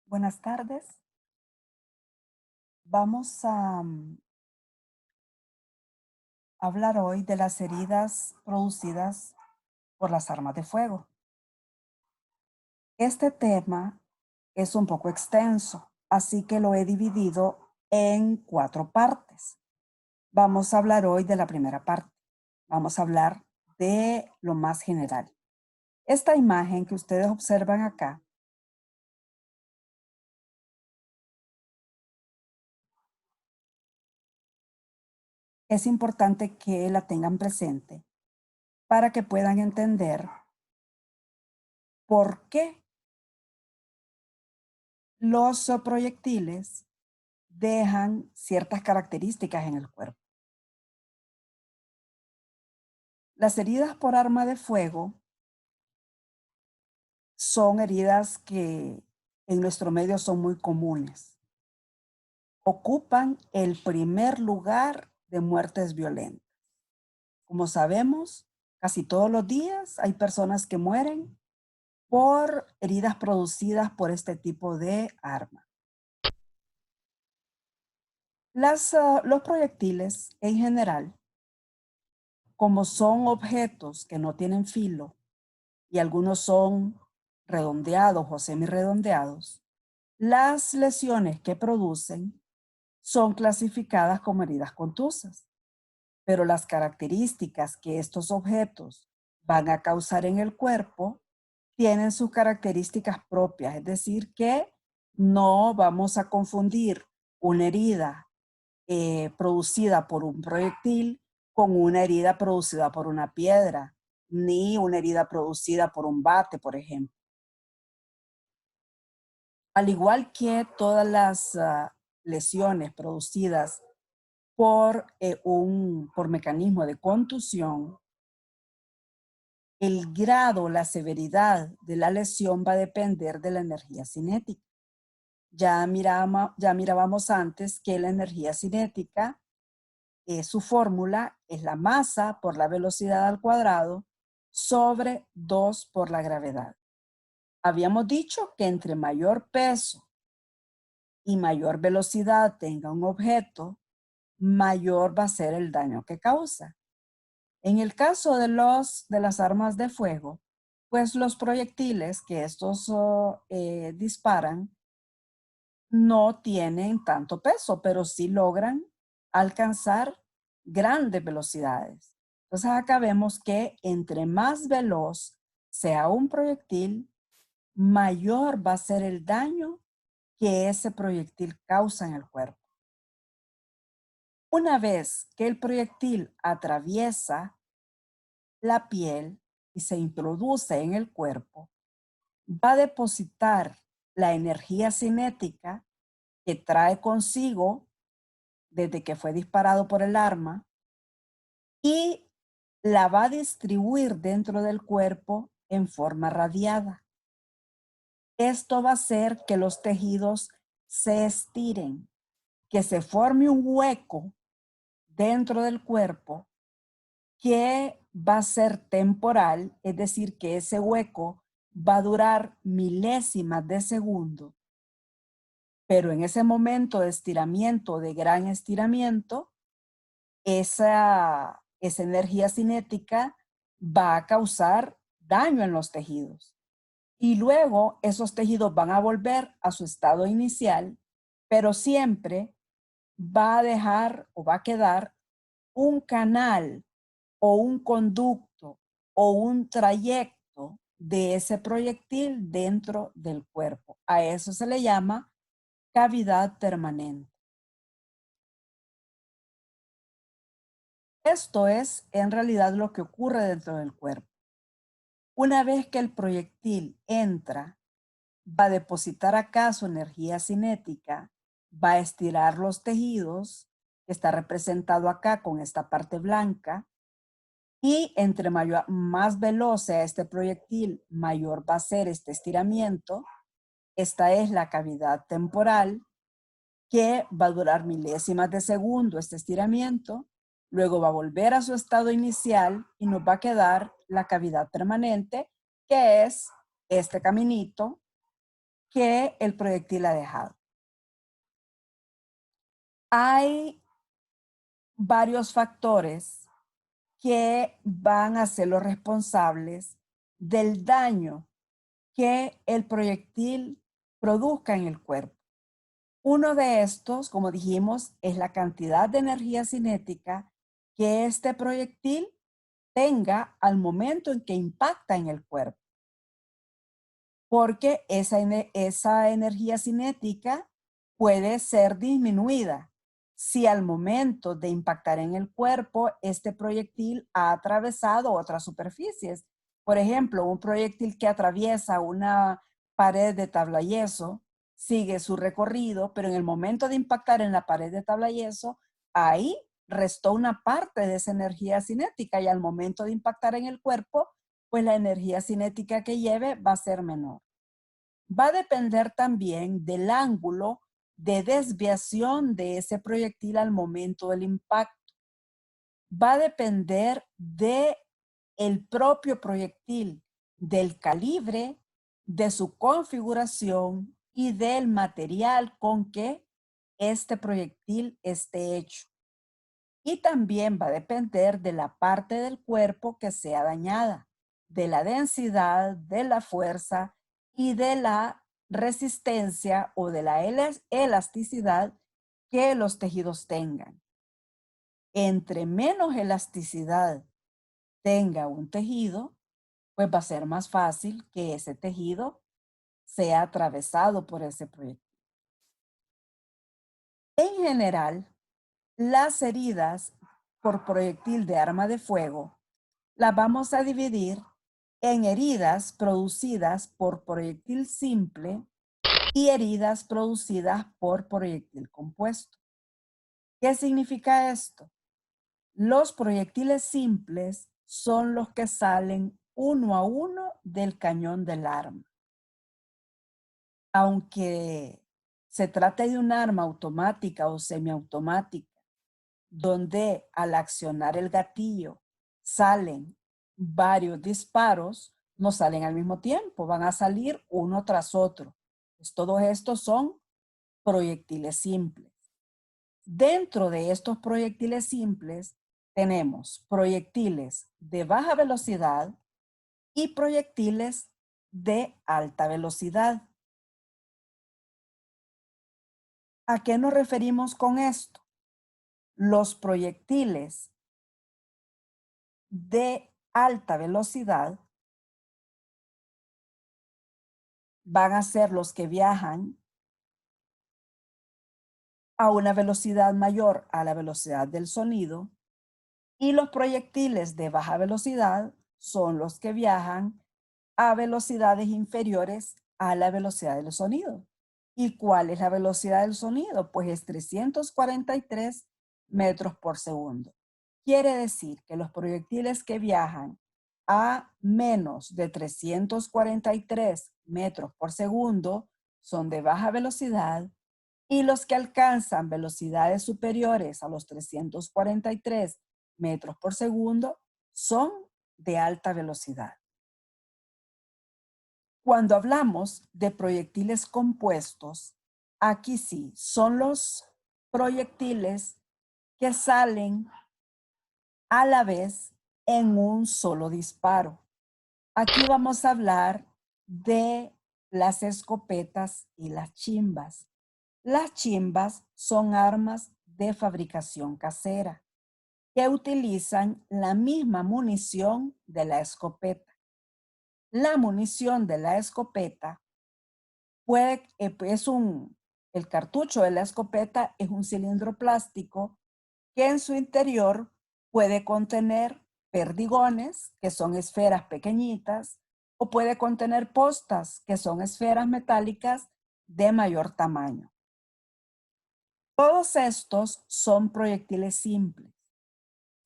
Buenas tardes. Vamos a hablar hoy de las heridas producidas por las armas de fuego. Este tema es un poco extenso, así que lo he dividido en 4 partes. Vamos a hablar hoy de la primera parte. Vamos a hablar de lo más general. Esta imagen que ustedes observan acá es importante que la tengan presente para que puedan entender por qué los proyectiles dejan ciertas características en el cuerpo. Las heridas por arma de fuego son heridas que en nuestro medio son muy comunes. Ocupan el primer lugar de muertes violentas. Como sabemos, casi todos los días hay personas que mueren por heridas producidas por este tipo de arma. Los proyectiles en general, como son objetos que no tienen filo y algunos son redondeados o semirredondeados, las lesiones que producen son clasificadas como heridas contusas, pero las características que estos objetos van a causar en el cuerpo tienen sus características propias, es decir, que no vamos a confundir una herida producida por un proyectil con una herida producida por una piedra, ni una herida producida por un bate, por ejemplo. Al igual que todas las lesiones producidas por mecanismo de contusión, el grado, la severidad de la lesión va a depender de la energía cinética. Ya mirábamos antes que la energía cinética, su fórmula es la masa por la velocidad al cuadrado sobre 2 por la gravedad. Habíamos dicho que entre mayor peso y mayor velocidad tenga un objeto, mayor va a ser el daño que causa. En el caso de las armas de fuego, pues los proyectiles que estos disparan no tienen tanto peso, pero sí logran alcanzar grandes velocidades. Entonces acá vemos que entre más veloz sea un proyectil, mayor va a ser el daño que ese proyectil causa en el cuerpo. Una vez que el proyectil atraviesa la piel y se introduce en el cuerpo, va a depositar la energía cinética que trae consigo desde que fue disparado por el arma y la va a distribuir dentro del cuerpo en forma radiada. Esto va a hacer que los tejidos se estiren, que se forme un hueco dentro del cuerpo que va a ser temporal, es decir, que ese hueco va a durar milésimas de segundo, pero en ese momento de estiramiento, de gran estiramiento, esa energía cinética va a causar daño en los tejidos. Y luego esos tejidos van a volver a su estado inicial, pero siempre va a dejar o va a quedar un canal o un conducto o un trayecto de ese proyectil dentro del cuerpo. A eso se le llama cavidad permanente. Esto es en realidad lo que ocurre dentro del cuerpo. Una vez que el proyectil entra, va a depositar acá su energía cinética, va a estirar los tejidos, que está representado acá con esta parte blanca, y entre más veloz sea este proyectil, mayor va a ser este estiramiento. Esta es la cavidad temporal, que va a durar milésimas de segundo este estiramiento, luego va a volver a su estado inicial y nos va a quedar la cavidad permanente, que es este caminito que el proyectil ha dejado. Hay varios factores que van a ser los responsables del daño que el proyectil produzca en el cuerpo. Uno de estos, como dijimos, es la cantidad de energía cinética que este proyectil tenga al momento en que impacta en el cuerpo. Porque esa energía cinética puede ser disminuida si al momento de impactar en el cuerpo, este proyectil ha atravesado otras superficies. Por ejemplo, un proyectil que atraviesa una pared de tabla yeso, sigue su recorrido, pero en el momento de impactar en la pared de tabla yeso, ahí restó una parte de esa energía cinética y al momento de impactar en el cuerpo, pues la energía cinética que lleve va a ser menor. Va a depender también del ángulo de desviación de ese proyectil al momento del impacto. Va a depender de el propio proyectil, del calibre, de su configuración y del material con que este proyectil esté hecho. Y también va a depender de la parte del cuerpo que sea dañada, de la densidad, de la fuerza y de la resistencia o de la elasticidad que los tejidos tengan. Entre menos elasticidad tenga un tejido, pues va a ser más fácil que ese tejido sea atravesado por ese proyectil. En general, las heridas por proyectil de arma de fuego las vamos a dividir en heridas producidas por proyectil simple y heridas producidas por proyectil compuesto. ¿Qué significa esto? Los proyectiles simples son los que salen uno a uno del cañón del arma. Aunque se trate de un arma automática o semiautomática, donde al accionar el gatillo salen varios disparos, no salen al mismo tiempo, van a salir uno tras otro. Pues todos estos son proyectiles simples. Dentro de estos proyectiles simples tenemos proyectiles de baja velocidad y proyectiles de alta velocidad. ¿A qué nos referimos con esto? Los proyectiles de alta velocidad van a ser los que viajan a una velocidad mayor a la velocidad del sonido y los proyectiles de baja velocidad son los que viajan a velocidades inferiores a la velocidad del sonido. ¿Y cuál es la velocidad del sonido? Pues es 343 metros por segundo. Quiere decir que los proyectiles que viajan a menos de 343 metros por segundo son de baja velocidad y los que alcanzan velocidades superiores a los 343 metros por segundo son de alta velocidad. Cuando hablamos de proyectiles compuestos, aquí sí, son los proyectiles que salen a la vez en un solo disparo. Aquí vamos a hablar de las escopetas y las chimbas. Las chimbas son armas de fabricación casera que utilizan la misma munición de la escopeta. La munición de la escopeta el cartucho de la escopeta es un cilindro plástico que en su interior puede contener perdigones, que son esferas pequeñitas, o puede contener postas, que son esferas metálicas de mayor tamaño. Todos estos son proyectiles simples.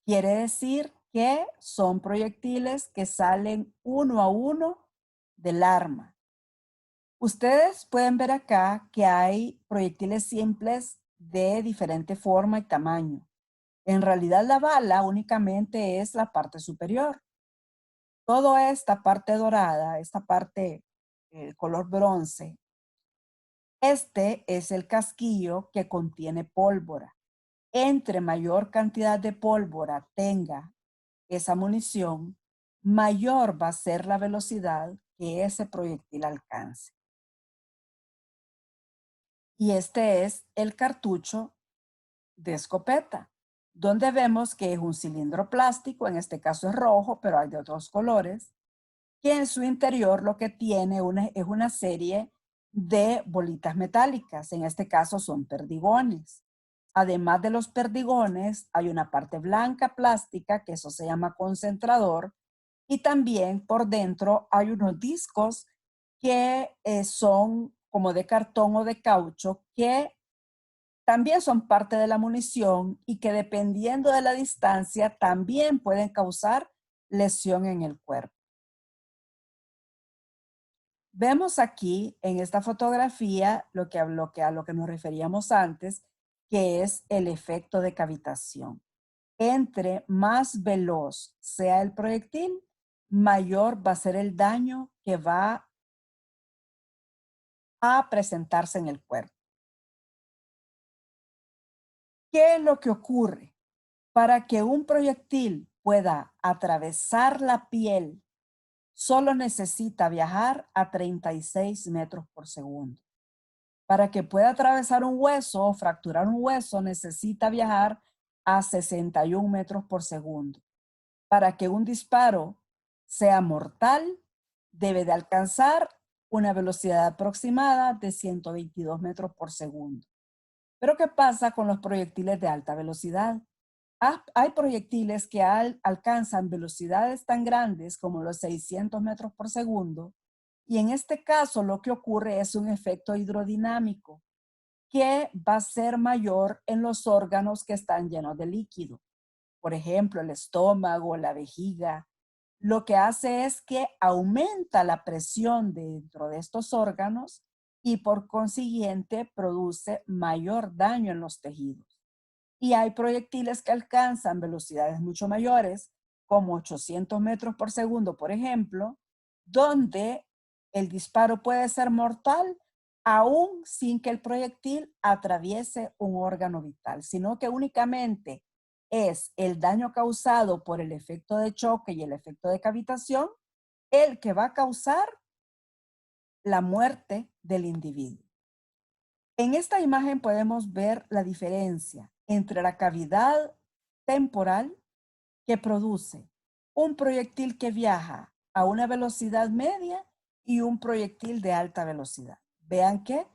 Quiere decir que son proyectiles que salen uno a uno del arma. Ustedes pueden ver acá que hay proyectiles simples de diferente forma y tamaño. En realidad la bala únicamente es la parte superior. Toda esta parte dorada, esta parte color bronce, Este es el casquillo que contiene pólvora. Entre mayor cantidad de pólvora tenga esa munición, mayor va a ser la velocidad que ese proyectil alcance. Y este es el cartucho de escopeta, donde vemos que es un cilindro plástico, en este caso es rojo, pero hay de otros colores, que en su interior lo que tiene es una serie de bolitas metálicas, en este caso son perdigones. Además de los perdigones, hay una parte blanca plástica, que eso se llama concentrador, y también por dentro hay unos discos que son como de cartón o de caucho, que también son parte de la munición y que dependiendo de la distancia también pueden causar lesión en el cuerpo. Vemos aquí en esta fotografía a lo que nos referíamos antes, que es el efecto de cavitación. Entre más veloz sea el proyectil, mayor va a ser el daño que va a presentarse en el cuerpo. ¿Qué es lo que ocurre? Para que un proyectil pueda atravesar la piel, solo necesita viajar a 36 metros por segundo. Para que pueda atravesar un hueso o fracturar un hueso, necesita viajar a 61 metros por segundo. Para que un disparo sea mortal, debe de alcanzar una velocidad aproximada de 122 metros por segundo. Pero ¿qué pasa con los proyectiles de alta velocidad? Hay proyectiles que alcanzan velocidades tan grandes como los 600 metros por segundo, y en este caso lo que ocurre es un efecto hidrodinámico que va a ser mayor en los órganos que están llenos de líquido. Por ejemplo, el estómago, la vejiga. Lo que hace es que aumenta la presión dentro de estos órganos y por consiguiente produce mayor daño en los tejidos. Y hay proyectiles que alcanzan velocidades mucho mayores, como 800 metros por segundo, por ejemplo, donde el disparo puede ser mortal aún sin que el proyectil atraviese un órgano vital, sino que únicamente es el daño causado por el efecto de choque y el efecto de cavitación el que va a causar la muerte del individuo. En esta imagen podemos ver la diferencia entre la cavidad temporal que produce un proyectil que viaja a una velocidad media y un proyectil de alta velocidad. Vean que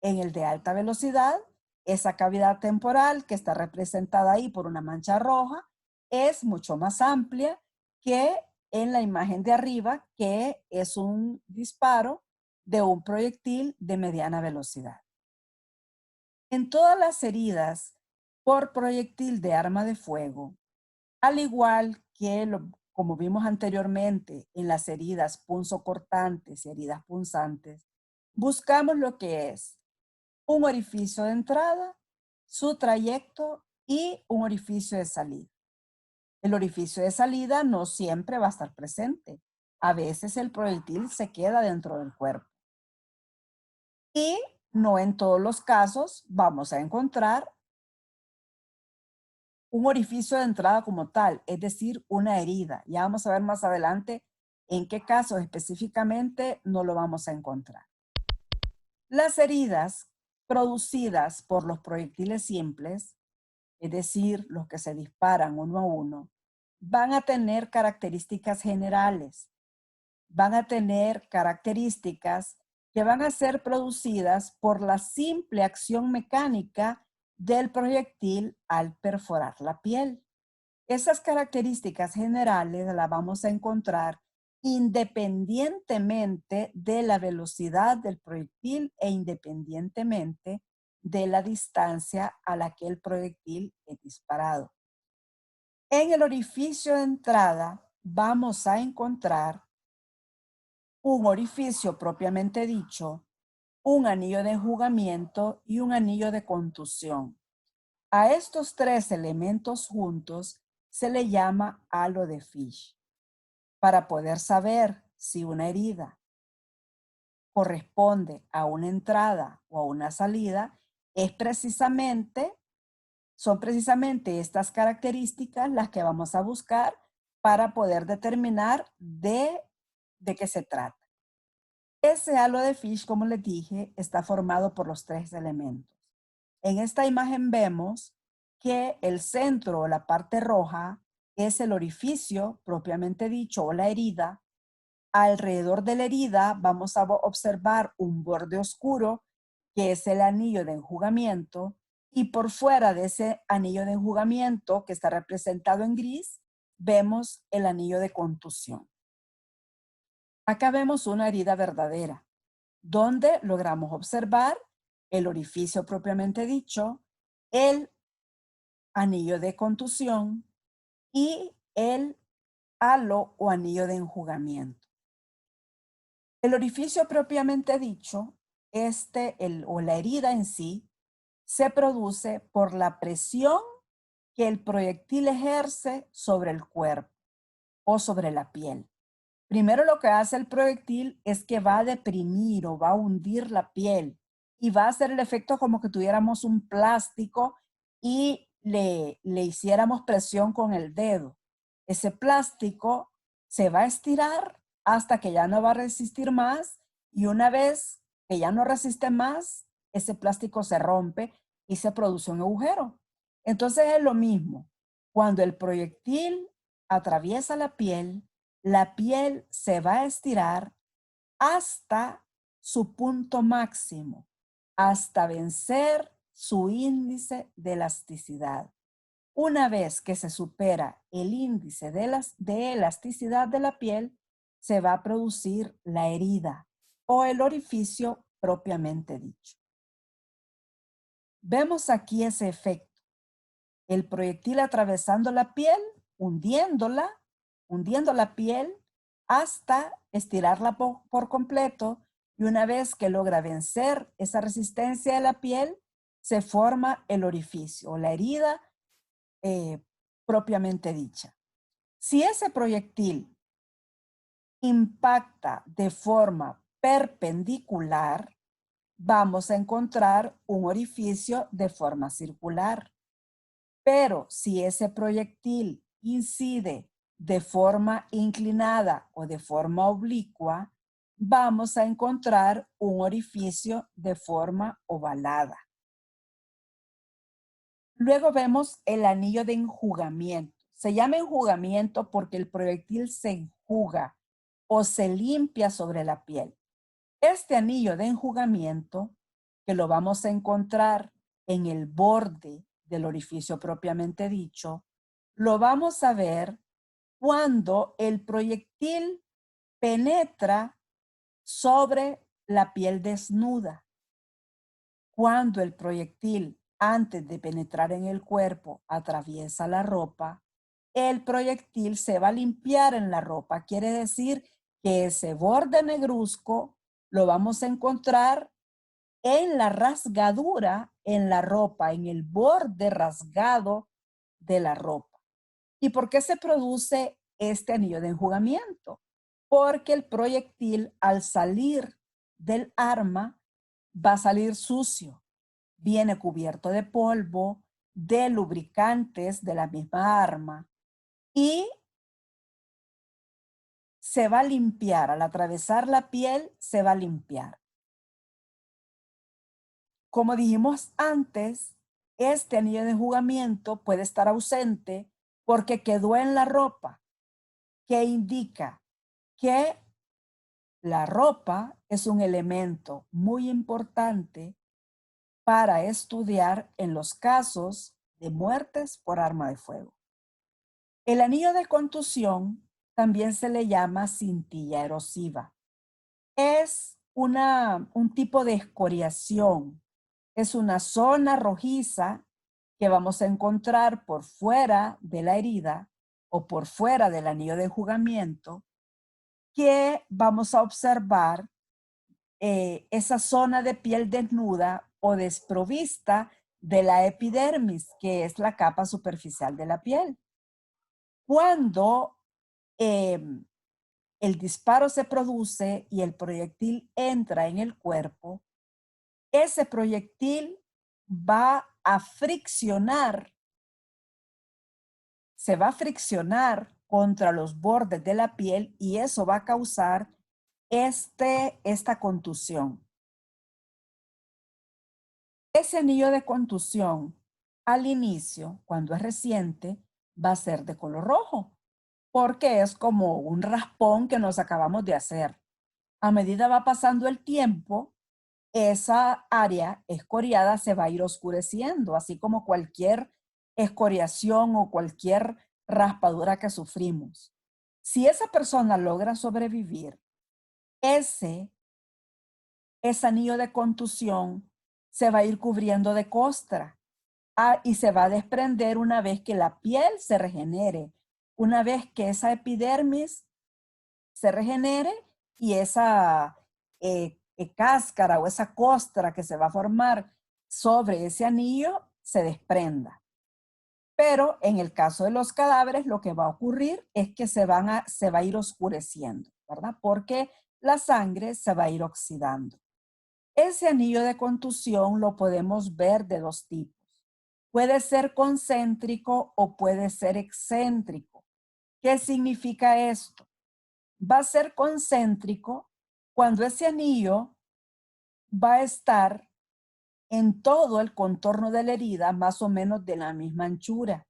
en el de alta velocidad, esa cavidad temporal que está representada ahí por una mancha roja es mucho más amplia que en la imagen de arriba, que es un disparo de un proyectil de mediana velocidad. En todas las heridas por proyectil de arma de fuego, al igual que como vimos anteriormente en las heridas punzocortantes y heridas punzantes, buscamos lo que es un orificio de entrada, su trayecto y un orificio de salida. El orificio de salida no siempre va a estar presente. A veces el proyectil se queda dentro del cuerpo. Y no en todos los casos vamos a encontrar un orificio de entrada como tal, es decir, una herida. Ya vamos a ver más adelante en qué casos específicamente no lo vamos a encontrar. Las heridas producidas por los proyectiles simples, es decir, los que se disparan uno a uno, van a tener características generales, van a tener características que van a ser producidas por la simple acción mecánica del proyectil al perforar la piel. Esas características generales las vamos a encontrar independientemente de la velocidad del proyectil e independientemente de la distancia a la que el proyectil es disparado. En el orificio de entrada vamos a encontrar un orificio propiamente dicho, un anillo de enjugamiento y un anillo de contusión. A estos tres elementos juntos se le llama halo de Fish. Para poder saber si una herida corresponde a una entrada o a una salida, son precisamente estas características las que vamos a buscar para poder determinar de qué se trata. Ese halo de Fish, como les dije, está formado por los tres elementos. En esta imagen vemos que el centro o la parte roja es el orificio propiamente dicho o la herida. Alrededor de la herida vamos a observar un borde oscuro que es el anillo de enjugamiento, y por fuera de ese anillo de enjugamiento que está representado en gris, vemos el anillo de contusión. Acá vemos una herida verdadera, donde logramos observar el orificio propiamente dicho, el anillo de contusión y el halo o anillo de enjugamiento. El orificio propiamente dicho, o la herida en sí, se produce por la presión que el proyectil ejerce sobre el cuerpo o sobre la piel. Primero lo que hace el proyectil es que va a deprimir o va a hundir la piel y va a hacer el efecto como que tuviéramos un plástico y le hiciéramos presión con el dedo. Ese plástico se va a estirar hasta que ya no va a resistir más, y una vez que ya no resiste más, ese plástico se rompe y se produce un agujero. Entonces es lo mismo. Cuando el proyectil atraviesa la piel se va a estirar hasta su punto máximo, hasta vencer su índice de elasticidad. Una vez que se supera el índice de elasticidad de la piel, se va a producir la herida o el orificio propiamente dicho. Vemos aquí ese efecto. El proyectil atravesando la piel, hundiendo la piel hasta estirarla por completo, y una vez que logra vencer esa resistencia de la piel, se forma el orificio o la herida propiamente dicha. Si ese proyectil impacta de forma perpendicular, vamos a encontrar un orificio de forma circular. Pero si ese proyectil incide de forma inclinada o de forma oblicua, vamos a encontrar un orificio de forma ovalada. Luego vemos el anillo de enjugamiento. Se llama enjugamiento porque el proyectil se enjuga o se limpia sobre la piel. Este anillo de enjugamiento, que lo vamos a encontrar en el borde del orificio propiamente dicho, lo vamos a ver cuando el proyectil penetra sobre la piel desnuda. Cuando el proyectil, antes de penetrar en el cuerpo, atraviesa la ropa, el proyectil se va a limpiar en la ropa. Quiere decir que ese borde negruzco lo vamos a encontrar en la rasgadura en la ropa, en el borde rasgado de la ropa. ¿Y por qué se produce este anillo de enjugamiento? Porque el proyectil, al salir del arma, va a salir sucio. Viene cubierto de polvo, de lubricantes de la misma arma, y se va a limpiar. Al atravesar la piel, se va a limpiar. Como dijimos antes, este anillo de enjugamiento puede estar ausente porque quedó en la ropa, que indica que la ropa es un elemento muy importante para estudiar en los casos de muertes por arma de fuego. El anillo de contusión también se le llama cintilla erosiva. Es un tipo de escoriación. Es una zona rojiza que vamos a encontrar por fuera de la herida o por fuera del anillo de enjugamiento, que vamos a observar esa zona de piel desnuda o desprovista de la epidermis, que es la capa superficial de la piel. Cuando el disparo se produce y el proyectil entra en el cuerpo, ese proyectil va a friccionar, se va a friccionar contra los bordes de la piel y eso va a causar esta contusión. Ese anillo de contusión al inicio, cuando es reciente, va a ser de color rojo, porque es como un raspón que nos acabamos de hacer. A medida va pasando el tiempo, esa área escoriada se va a ir oscureciendo, así como cualquier escoriación o cualquier raspadura que sufrimos. Si esa persona logra sobrevivir, ese anillo de contusión se va a ir cubriendo de costra y se va a desprender una vez que la piel se regenere, una vez que esa epidermis se regenere y esa cáscara o esa costra que se va a formar sobre ese anillo se desprenda. Pero en el caso de los cadáveres, lo que va a ocurrir es que se va a ir oscureciendo, ¿verdad? Porque la sangre se va a ir oxidando. Ese anillo de contusión lo podemos ver de dos tipos. Puede ser concéntrico o puede ser excéntrico. ¿Qué significa esto? Va a ser concéntrico cuando ese anillo va a estar en todo el contorno de la herida, más o menos de la misma anchura.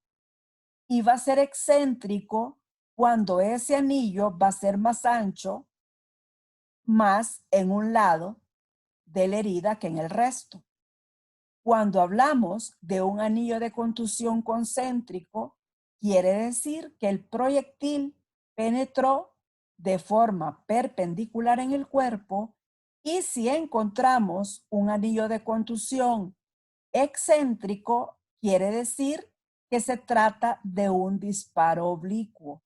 Y va a ser excéntrico cuando ese anillo va a ser más ancho, más en un lado de la herida que en el resto. Cuando hablamos de un anillo de contusión concéntrico, quiere decir que el proyectil penetró de forma perpendicular en el cuerpo, y si encontramos un anillo de contusión excéntrico, quiere decir que se trata de un disparo oblicuo.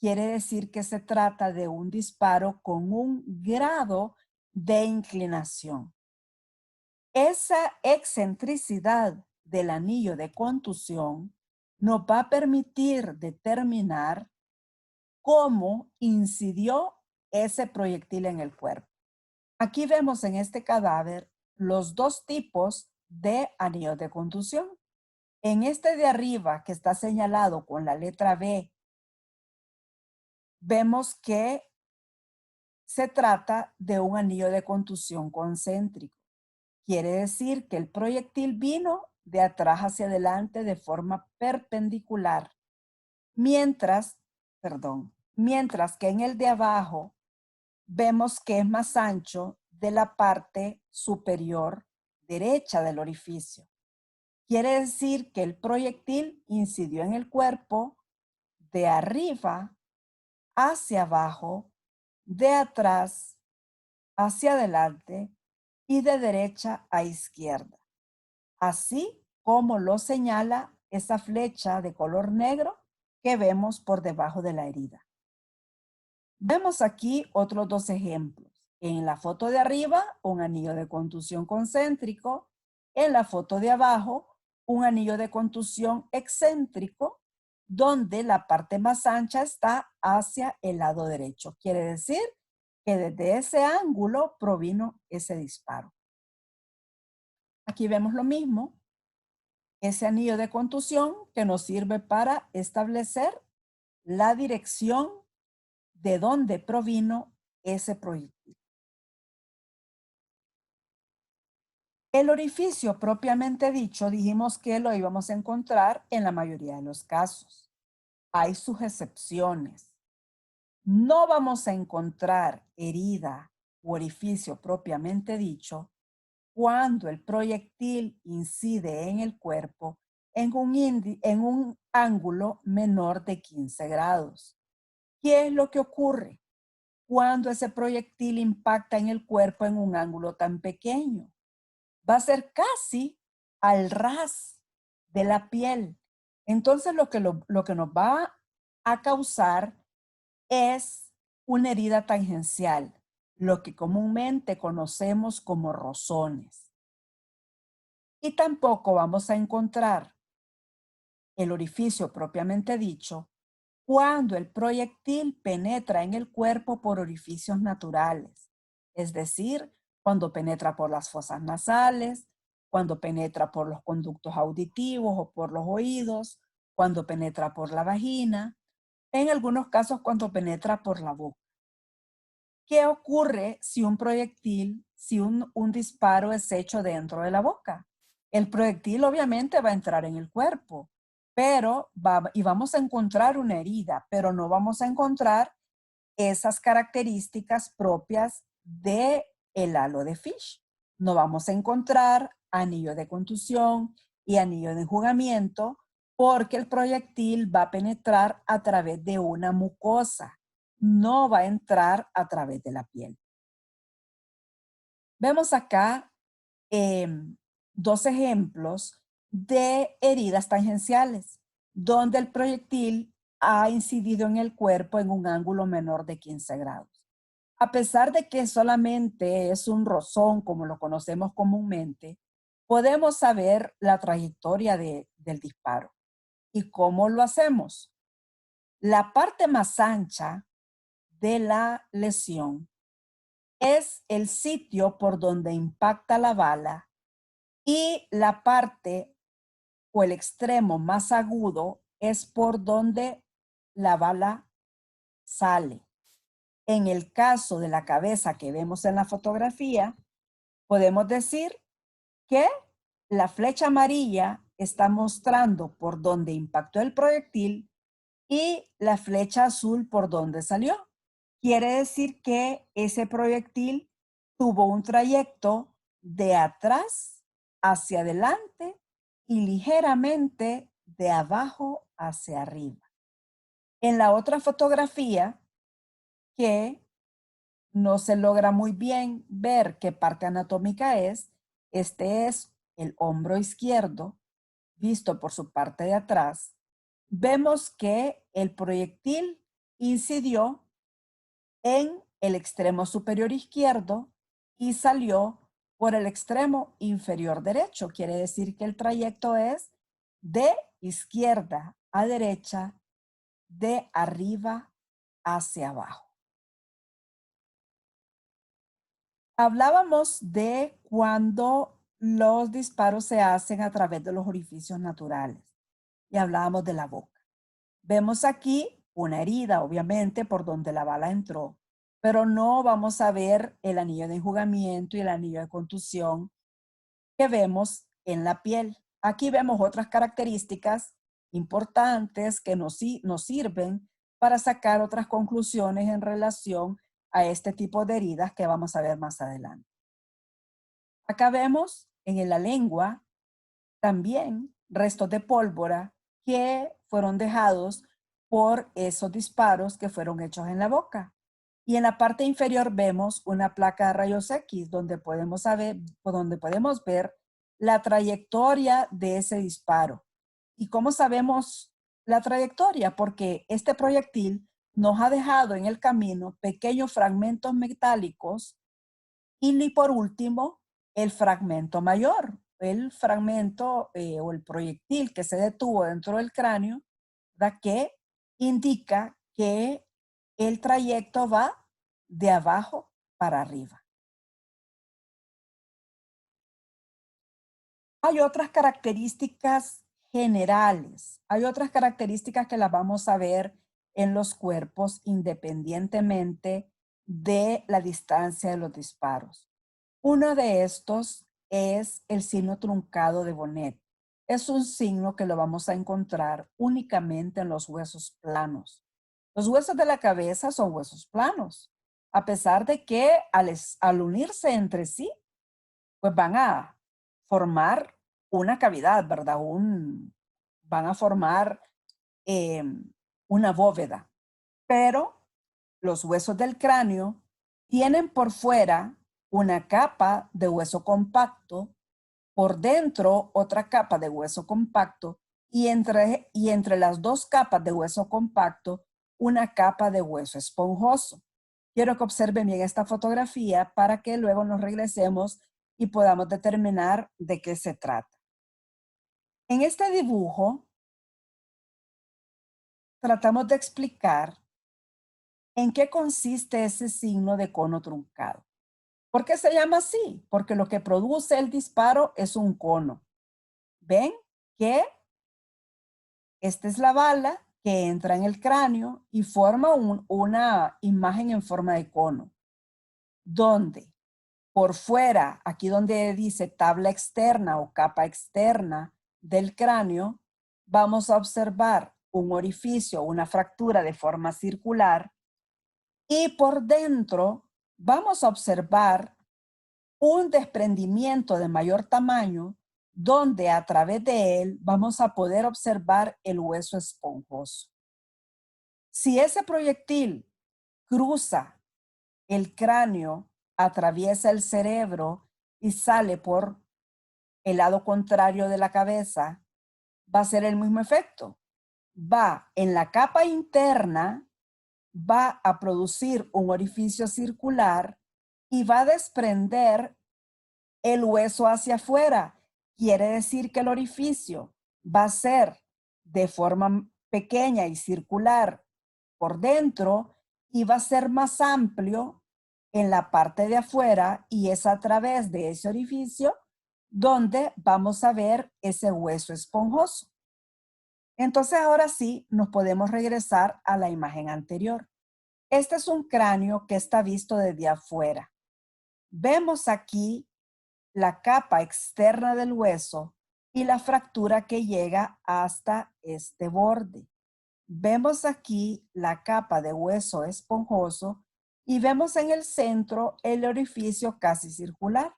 Quiere decir que se trata de un disparo con un grado de inclinación. Esa excentricidad del anillo de contusión nos va a permitir determinar cómo incidió ese proyectil en el cuerpo. Aquí vemos en este cadáver los dos tipos de anillos de contusión. En este de arriba, que está señalado con la letra B, vemos que se trata de un anillo de contusión concéntrico. Quiere decir que el proyectil vino de atrás hacia adelante de forma perpendicular, mientras que en el de abajo vemos que es más ancho de la parte superior derecha del orificio. Quiere decir que el proyectil incidió en el cuerpo de arriba hacia abajo, de atrás hacia adelante y de derecha a izquierda, así como lo señala esa flecha de color negro que vemos por debajo de la herida. Vemos aquí otros dos ejemplos. En la foto de arriba, un anillo de contusión concéntrico. En la foto de abajo, un anillo de contusión excéntrico, donde la parte más ancha está hacia el lado derecho. Quiere decir que desde ese ángulo provino ese disparo. Aquí vemos lo mismo, ese anillo de contusión que nos sirve para establecer la dirección de dónde provino ese proyectil. El orificio propiamente dicho, dijimos que lo íbamos a encontrar en la mayoría de los casos. Hay sus excepciones. No vamos a encontrar herida u orificio propiamente dicho cuando el proyectil incide en el cuerpo en un ángulo menor de 15 grados. ¿Qué es lo que ocurre cuando ese proyectil impacta en el cuerpo en un ángulo tan pequeño? Va a ser casi al ras de la piel. Entonces lo que nos va a causar es una herida tangencial, lo que comúnmente conocemos como rozones. Y tampoco vamos a encontrar el orificio propiamente dicho cuando el proyectil penetra en el cuerpo por orificios naturales, es decir, cuando penetra por las fosas nasales, cuando penetra por los conductos auditivos o por los oídos, cuando penetra por la vagina, en algunos casos cuando penetra por la boca. ¿Qué ocurre si un proyectil, si un disparo es hecho dentro de la boca? El proyectil obviamente va a entrar en el cuerpo, pero vamos a encontrar una herida, pero no vamos a encontrar esas características propias de el halo de Fish. No vamos a encontrar anillo de contusión y anillo de enjugamiento porque el proyectil va a penetrar a través de una mucosa, no va a entrar a través de la piel. Vemos acá dos ejemplos de heridas tangenciales, donde el proyectil ha incidido en el cuerpo en un ángulo menor de 15 grados. A pesar de que solamente es un rozón, como lo conocemos comúnmente, podemos saber la trayectoria del disparo. ¿Y cómo lo hacemos? La parte más ancha de la lesión es el sitio por donde impacta la bala y la parte o el extremo más agudo es por donde la bala sale. En el caso de la cabeza que vemos en la fotografía, podemos decir que la flecha amarilla está mostrando por donde impactó el proyectil y la flecha azul por donde salió. Quiere decir que ese proyectil tuvo un trayecto de atrás hacia adelante y ligeramente de abajo hacia arriba. En la otra fotografía, que no se logra muy bien ver qué parte anatómica es, este es el hombro izquierdo, visto por su parte de atrás, vemos que el proyectil incidió en el extremo superior izquierdo y salió por el extremo inferior derecho. Quiere decir que el trayecto es de izquierda a derecha, de arriba hacia abajo. Hablábamos de cuando los disparos se hacen a través de los orificios naturales y hablábamos de la boca. Vemos aquí una herida, obviamente, por donde la bala entró, pero no vamos a ver el anillo de enjugamiento y el anillo de contusión que vemos en la piel. Aquí vemos otras características importantes que nos sirven para sacar otras conclusiones en relación a este tipo de heridas que vamos a ver más adelante. Acá vemos en la lengua también restos de pólvora que fueron dejados por esos disparos que fueron hechos en la boca. Y en la parte inferior vemos una placa de rayos X donde podemos ver la trayectoria de ese disparo. ¿Y cómo sabemos la trayectoria? Porque este proyectil nos ha dejado en el camino pequeños fragmentos metálicos y por último, el fragmento mayor, el fragmento o el proyectil que se detuvo dentro del cráneo, que indica que el trayecto va de abajo para arriba. Hay otras características generales, hay otras características que las vamos a ver en los cuerpos independientemente de la distancia de los disparos. Uno de estos es el signo truncado de Bonnet. Es un signo que lo vamos a encontrar únicamente en los huesos planos. Los huesos de la cabeza son huesos planos, a pesar de que al unirse entre sí, pues van a formar una cavidad, ¿verdad? Van a formar una bóveda. Pero los huesos del cráneo tienen por fuera una capa de hueso compacto, por dentro otra capa de hueso compacto y entre las dos capas de hueso compacto una capa de hueso esponjoso. Quiero que observen bien esta fotografía para que luego nos regresemos y podamos determinar de qué se trata. En este dibujo tratamos de explicar en qué consiste ese signo de cono truncado. ¿Por qué se llama así? Porque lo que produce el disparo es un cono. ¿Ven? Que esta es la bala que entra en el cráneo y forma una imagen en forma de cono, donde por fuera, aquí donde dice tabla externa o capa externa del cráneo, vamos a observar un orificio, una fractura de forma circular, y por dentro vamos a observar un desprendimiento de mayor tamaño, donde a través de él vamos a poder observar el hueso esponjoso. Si ese proyectil cruza el cráneo, atraviesa el cerebro y sale por el lado contrario de la cabeza, va a ser el mismo efecto. Va en la capa interna, va a producir un orificio circular y va a desprender el hueso hacia afuera. Quiere decir que el orificio va a ser de forma pequeña y circular por dentro y va a ser más amplio en la parte de afuera, y es a través de ese orificio donde vamos a ver ese hueso esponjoso. Entonces ahora sí nos podemos regresar a la imagen anterior. Este es un cráneo que está visto desde afuera. Vemos aquí la capa externa del hueso y la fractura que llega hasta este borde. Vemos aquí la capa de hueso esponjoso y vemos en el centro el orificio casi circular.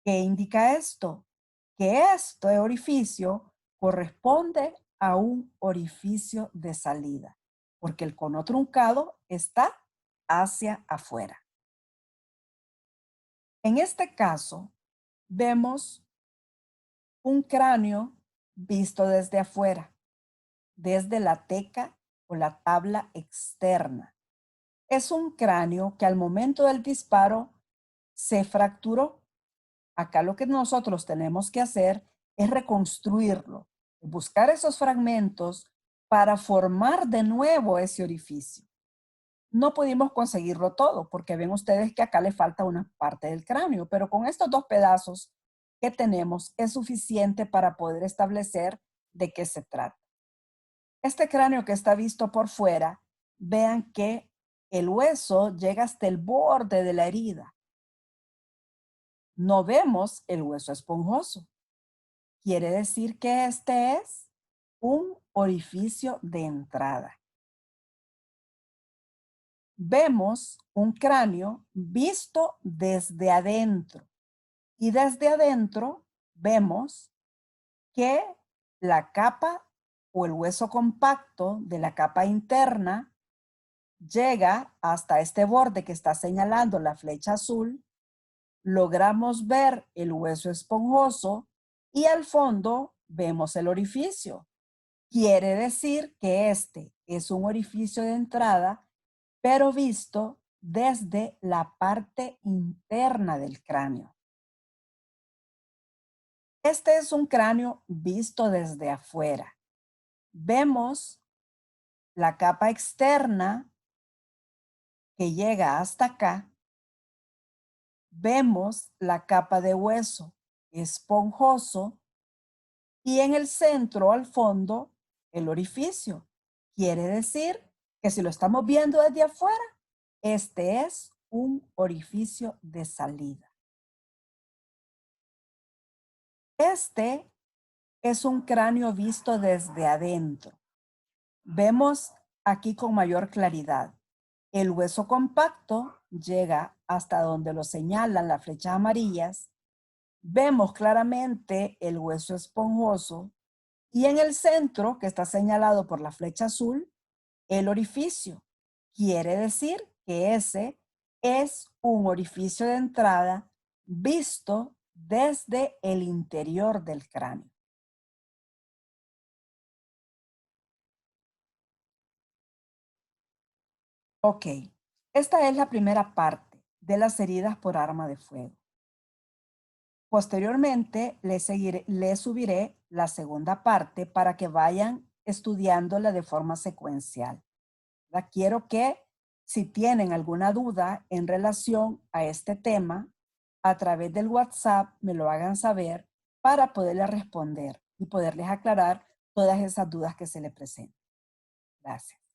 ¿Qué indica esto? Que este orificio corresponde a un orificio de salida, porque el cono truncado está hacia afuera. En este caso, vemos un cráneo visto desde afuera, desde la teca o la tabla externa. Es un cráneo que al momento del disparo se fracturó. Acá lo que nosotros tenemos que hacer es reconstruirlo, buscar esos fragmentos para formar de nuevo ese orificio. No pudimos conseguirlo todo porque ven ustedes que acá le falta una parte del cráneo, pero con estos dos pedazos que tenemos es suficiente para poder establecer de qué se trata. Este cráneo que está visto por fuera, vean que el hueso llega hasta el borde de la herida. No vemos el hueso esponjoso. Quiere decir que este es un orificio de entrada. Vemos un cráneo visto desde adentro, y desde adentro vemos que la capa o el hueso compacto de la capa interna llega hasta este borde que está señalando la flecha azul. Logramos ver el hueso esponjoso y al fondo vemos el orificio. Quiere decir que este es un orificio de entrada, pero visto desde la parte interna del cráneo. Este es un cráneo visto desde afuera. Vemos la capa externa que llega hasta acá. Vemos la capa de hueso esponjoso y en el centro, al fondo, el orificio. Quiere decir que si lo estamos viendo desde afuera, este es un orificio de salida. Este es un cráneo visto desde adentro. Vemos aquí con mayor claridad. El hueso compacto llega hasta donde lo señalan las flechas amarillas. Vemos claramente el hueso esponjoso y en el centro, que está señalado por la flecha azul, el orificio. Quiere decir que ese es un orificio de entrada visto desde el interior del cráneo. Ok, esta es la primera parte de las heridas por arma de fuego. Posteriormente, le subiré la segunda parte para que vayan estudiándola de forma secuencial. Quiero que si tienen alguna duda en relación a este tema, a través del WhatsApp me lo hagan saber para poderles responder y poderles aclarar todas esas dudas que se les presenten. Gracias.